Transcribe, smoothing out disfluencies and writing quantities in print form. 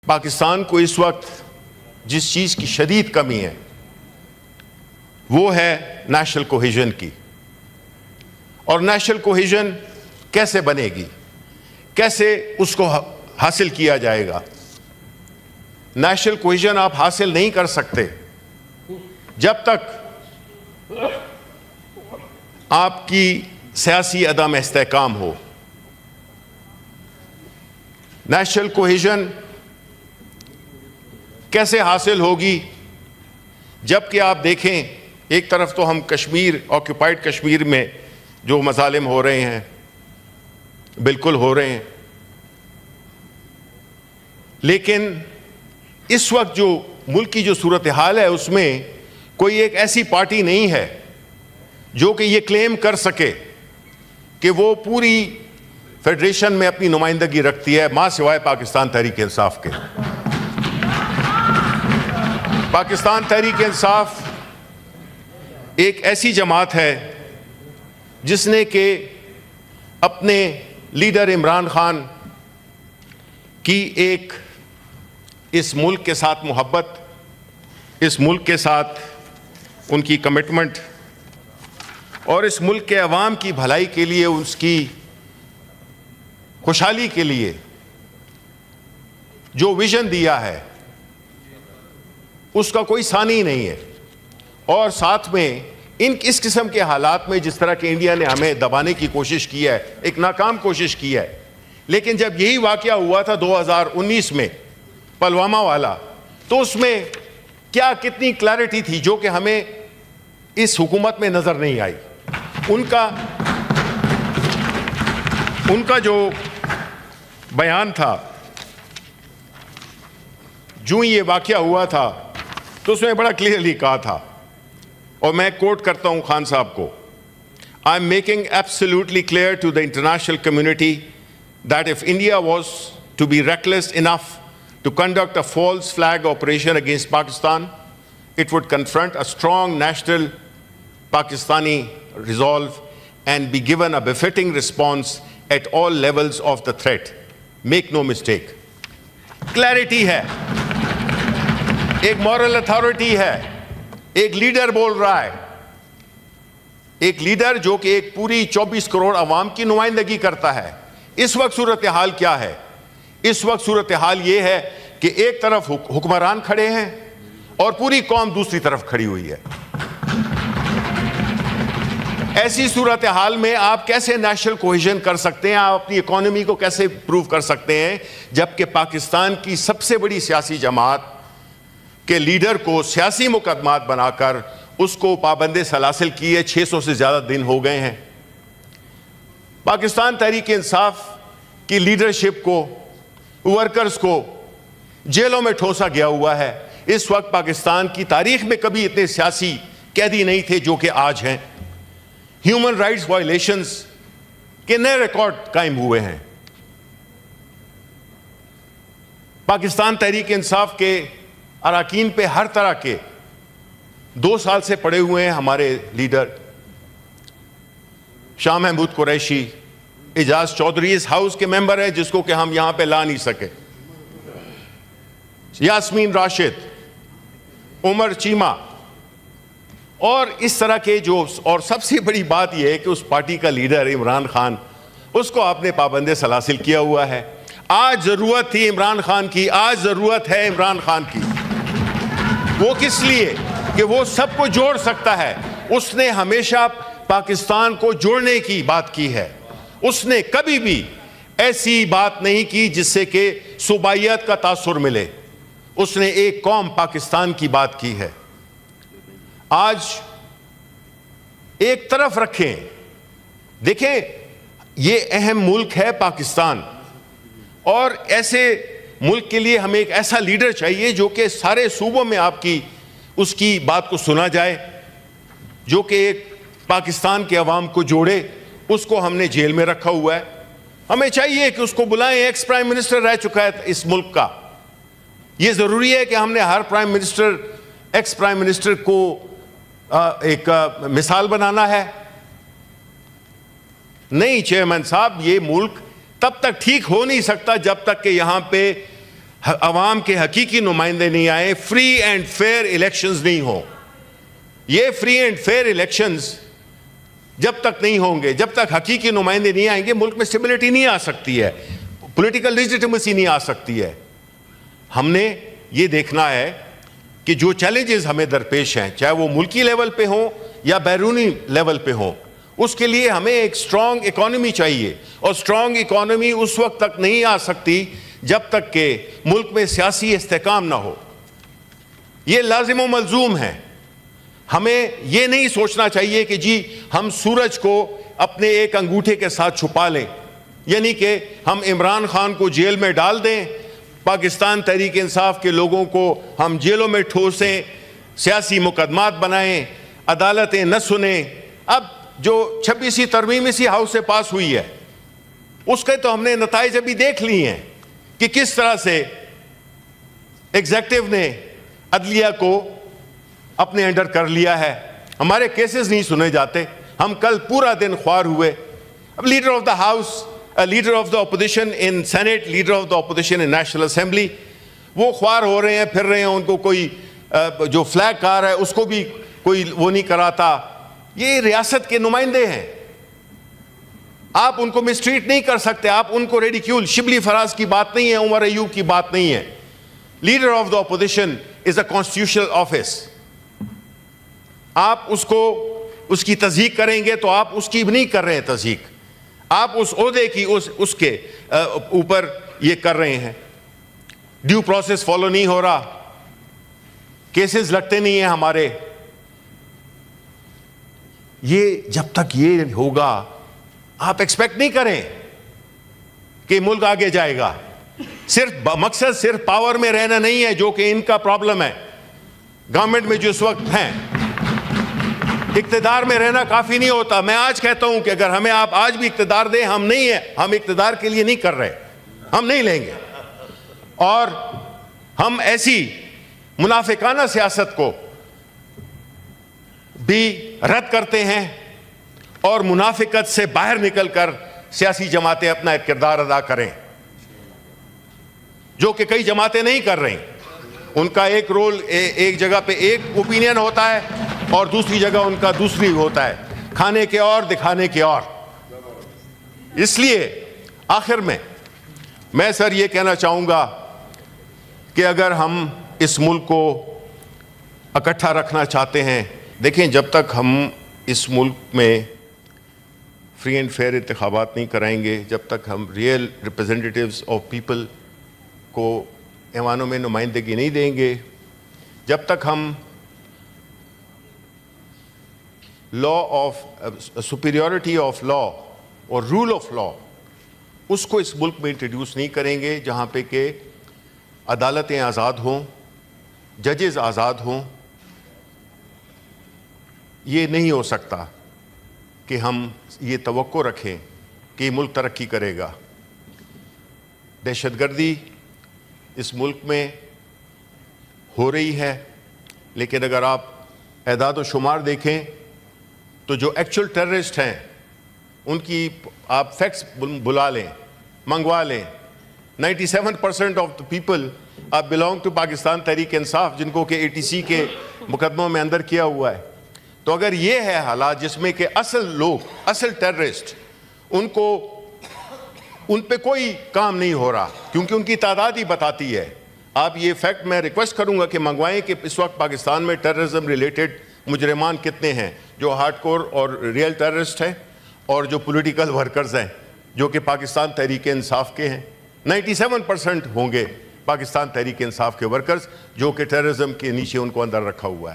پاکستان کو اس وقت جس چیز کی شدید کمی ہے وہ ہے نیشنل کوہیژن کی. اور نیشنل کوہیژن کیسے بنے گی, کیسے اس کو حاصل کیا جائے گا؟ نیشنل کوہیژن آپ حاصل نہیں کر سکتے جب تک آپ کی سیاسی عدم استحکام ہو. نیشنل کوہیژن کیسے حاصل ہوگی؟ جبکہ آپ دیکھیں ایک طرف تو ہم کشمیر, آکوپائیڈ کشمیر میں جو مظالم ہو رہے ہیں بالکل ہو رہے ہیں, لیکن اس وقت جو ملک کی جو صورتحال ہے اس میں کوئی ایک ایسی پارٹی نہیں ہے جو کہ یہ کلیم کر سکے کہ وہ پوری فیڈریشن میں اپنی نمائندگی رکھتی ہے ماں سوائے پاکستان تحریک انصاف کے. پاکستان تحریک انصاف ایک ایسی جماعت ہے جس نے کہ اپنے لیڈر عمران خان کی ایک اس ملک کے ساتھ محبت, اس ملک کے ساتھ ان کی کمٹمنٹ اور اس ملک کے عوام کی بھلائی کے لیے, اس کی خوشحالی کے لیے جو ویژن دیا ہے اس کا کوئی ثانی نہیں ہے. اور ساتھ میں اس قسم کے حالات میں جس طرح کہ انڈیا نے ہمیں دبانے کی کوشش کی ہے, ایک ناکام کوشش کی ہے, لیکن جب یہی واقعہ ہوا تھا 2019 میں پلوامہ والا, تو اس میں کیا کتنی کلیئرٹی تھی جو کہ ہمیں اس حکومت میں نظر نہیں آئی. ان کا جو بیان تھا جو یہ واقعہ ہوا تھا تو اس میں بڑا کلیئرلی کہا تھا, اور میں کوٹ کرتا ہوں خان صاحب کو, I am making absolutely clear to the international community that if India was to be reckless enough to conduct a false flag operation against Pakistan, it would confront a strong national Pakistani resolve and be given a befitting response at all levels of the threat. Make no mistake. Clarity ہے, ایک moral authority ہے, ایک leader بول رہا ہے, ایک leader جو کہ ایک پوری 24 کروڑ عوام کی نمائندگی کرتا ہے. اس وقت صورتحال کیا ہے؟ اس وقت صورتحال یہ ہے کہ ایک طرف حکمران کھڑے ہیں اور پوری قوم دوسری طرف کھڑی ہوئی ہے. ایسی صورتحال میں آپ کیسے نیشنل کوہیژن کر سکتے ہیں؟ آپ اپنی اکانومی کو کیسے امپروو کر سکتے ہیں جبکہ پاکستان کی سب سے بڑی سیاسی جماعت کے لیڈر کو سیاسی مقدمات بنا کر اس کو پابند سلاسل کیے 600 سے زیادہ دن ہو گئے ہیں. پاکستان تحریک انصاف کی لیڈرشپ کو, ورکرز کو جیلوں میں ٹھوسا گیا ہوا ہے. اس وقت پاکستان کی تاریخ میں کبھی اتنے سیاسی قیدی نہیں تھے جو کہ آج ہیں. ہیومن رائٹس وائلیشنز کے نئے ریکارڈ قائم ہوئے ہیں. پاکستان تحریک انصاف کے اراکین پہ ہر طرح کے 2 سال سے پڑے ہوئے ہیں. ہمارے لیڈر شاہ محمود قریشی, اعجاز چودھری اس ہاؤس کے ممبر ہیں جس کو کہ ہم یہاں پہ لا نہیں سکے, یاسمین راشد, عمر چیمہ, اور اس طرح کے جو, اور سب سے بڑی بات یہ ہے کہ اس پارٹی کا لیڈر عمران خان, اس کو آپ نے پابند سلاسل کیا ہوا ہے. آج ضرورت تھی عمران خان کی, آج ضرورت ہے عمران خان کی. وہ کس لیے کہ وہ سب کو جوڑ سکتا ہے. اس نے ہمیشہ پاکستان کو جوڑنے کی بات کی ہے. اس نے کبھی بھی ایسی بات نہیں کی جس سے کہ صوبائیت کا تاثر ملے. اس نے ایک قوم پاکستان کی بات کی ہے. آج ایک طرف رکھیں, دیکھیں یہ اہم ملک ہے پاکستان, اور ایسے ملک کے لیے ہمیں ایک ایسا لیڈر چاہیے جو کہ سارے صوبوں میں آپ کی اس کی بات کو سنا جائے, جو کہ ایک پاکستان کے عوام کو جوڑے. اس کو ہم نے جیل میں رکھا ہوا ہے. ہمیں چاہیے کہ اس کو بلائیں. ایکس پرائم منسٹر رہ چکا ہے اس ملک کا. یہ ضروری ہے کہ ہم نے ہر prime minister, ex prime minister کو ایک مثال بنانا ہے؟ نہیں چیئرمین صاحب, یہ ملک تب تک ٹھیک ہو نہیں سکتا جب تک کہ یہاں پہ عوام کے حقیقی نمائندے نہیں آئے, فری اینڈ فیئر الیکشنز نہیں ہوں. یہ فری اینڈ فیئر الیکشنز جب تک نہیں ہوں گے, جب تک حقیقی نمائندے نہیں آئیں گے, ملک میں اسٹیبلٹی نہیں آ سکتی ہے, پولیٹیکل لیجیٹیمیسی نہیں آ سکتی ہے. ہم نے یہ دیکھنا ہے کہ جو چیلنجز ہمیں درپیش ہیں, چاہے وہ ملکی لیول پہ ہوں یا بیرونی لیول پہ ہوں, اس کے لیے ہمیں ایک سٹرونگ اکانومی چاہیے, اور سٹرونگ اکانومی اس وقت تک نہیں آ سکتی جب تک کہ ملک میں سیاسی استحکام نہ ہو. یہ لازم و ملزوم ہے. ہمیں یہ نہیں سوچنا چاہیے کہ جی ہم سورج کو اپنے ایک انگوٹھے کے ساتھ چھپا لیں, یعنی کہ ہم عمران خان کو جیل میں ڈال دیں, پاکستان تحریک انصاف کے لوگوں کو ہم جیلوں میں ٹھوسیں, سیاسی مقدمات بنائیں, عدالتیں نہ سنیں. اب جو 26ویں ترمیم اسی ہاؤس سے پاس ہوئی ہے, اس کے تو ہم نے نتائج ابھی دیکھ لی ہیں کہ کس طرح سے ایگزیکٹو نے عدلیہ کو اپنے انڈر کر لیا ہے. ہمارے کیسز نہیں سنے جاتے. ہم کل پورا دن خوار ہوئے. اب leader of the house, leader of the opposition in senate, leader of the opposition in national assembly, وہ خوار ہو رہے ہیں, پھر رہے ہیں. ان کو کوئی جو فلیگ کار ہے اس کو بھی کوئی وہ نہیں کراتا. یہ ریاست کے نمائندے ہیں, آپ ان کو مسٹریٹ نہیں کر سکتے. آپ ان کو ریڈیکیول, شبلی فراز کی بات نہیں ہے, عمر ایوب کی بات نہیں ہے. Leader of the opposition is a constitutional office. آپ اس کو اس کی تصدیق کریں گے تو آپ اس کی نہیں کر رہے ہیں تصدیق, آپ اس عہدے کی اس کے اوپر یہ کر رہے ہیں. ڈیو پروسیس فالو نہیں ہو رہا, کیسز لگتے نہیں ہیں ہمارے. یہ جب تک یہ ہوگا آپ ایکسپیکٹ نہیں کریں کہ ملک آگے جائے گا. صرف مقصد صرف پاور میں رہنا نہیں ہے, جو کہ ان کا پرابلم ہے. گورنمنٹ میں جو اس وقت ہیں, اقتدار میں رہنا کافی نہیں ہوتا. میں آج کہتا ہوں کہ اگر ہمیں آپ آج بھی اقتدار دیں, ہم نہیں ہیں, ہم اقتدار کے لیے نہیں کر رہے, ہم نہیں لیں گے. اور ہم ایسی منافقانہ سیاست کو بھی رد کرتے ہیں, اور منافقت سے باہر نکل کر سیاسی جماعتیں اپنا کردار ادا کریں, جو کہ کئی جماعتیں نہیں کر رہی. ان کا ایک رول, ایک جگہ پہ ایک اوپینین ہوتا ہے اور دوسری جگہ ان کا دوسری ہوتا ہے, کھانے کے اور دکھانے کے اور. اس لیے آخر میں سر یہ کہنا چاہوں گا کہ اگر ہم اس ملک کو اکٹھا رکھنا چاہتے ہیں, دیکھیں جب تک ہم اس ملک میں فری اینڈ فیئر انتخابات نہیں کرائیں گے, جب تک ہم ریئل ریپرزینٹیٹیوز آف پیپل کو ایوانوں میں نمائندگی نہیں دیں گے, جب تک ہم law of superiority of law اور رول آف لا اس کو اس ملک میں انٹروڈیوس نہیں کریں گے, جہاں پہ کہ عدالتیں آزاد ہوں, ججز آزاد ہوں, یہ نہیں ہو سکتا کہ ہم یہ توقع رکھیں کہ ملک ترقی کرے گا. دہشت گردی اس ملک میں ہو رہی ہے, لیکن اگر آپ اعداد و شمار دیکھیں تو جو ایکچوئل ٹیررسٹ ہیں ان کی آپ فیکٹس بلا لیں, منگوا لیں. 97% آف دا پیپل آپ بلانگ ٹو پاکستان تحریک انصاف, جن کو کہ ATC کے مقدموں میں اندر کیا ہوا ہے. تو اگر یہ ہے حالات جس میں کہ اصل لوگ, اصل ٹیررسٹ, ان پہ کوئی کام نہیں ہو رہا, کیونکہ ان کی تعداد ہی بتاتی ہے. آپ یہ فیکٹ میں ریکویسٹ کروں گا کہ منگوائیں کہ اس وقت پاکستان میں ٹیررزم ریلیٹڈ مجرمان کتنے ہیں, جو ہارڈ کور اور ریئل ٹیررسٹ ہیں, اور جو پولیٹیکل ورکرز ہیں جو کہ پاکستان تحریک انصاف کے ہیں. 97% ہوں گے پاکستان تحریک انصاف کے ورکرز جو کہ ٹیررزم کے نیچے ان کو اندر رکھا ہوا ہے.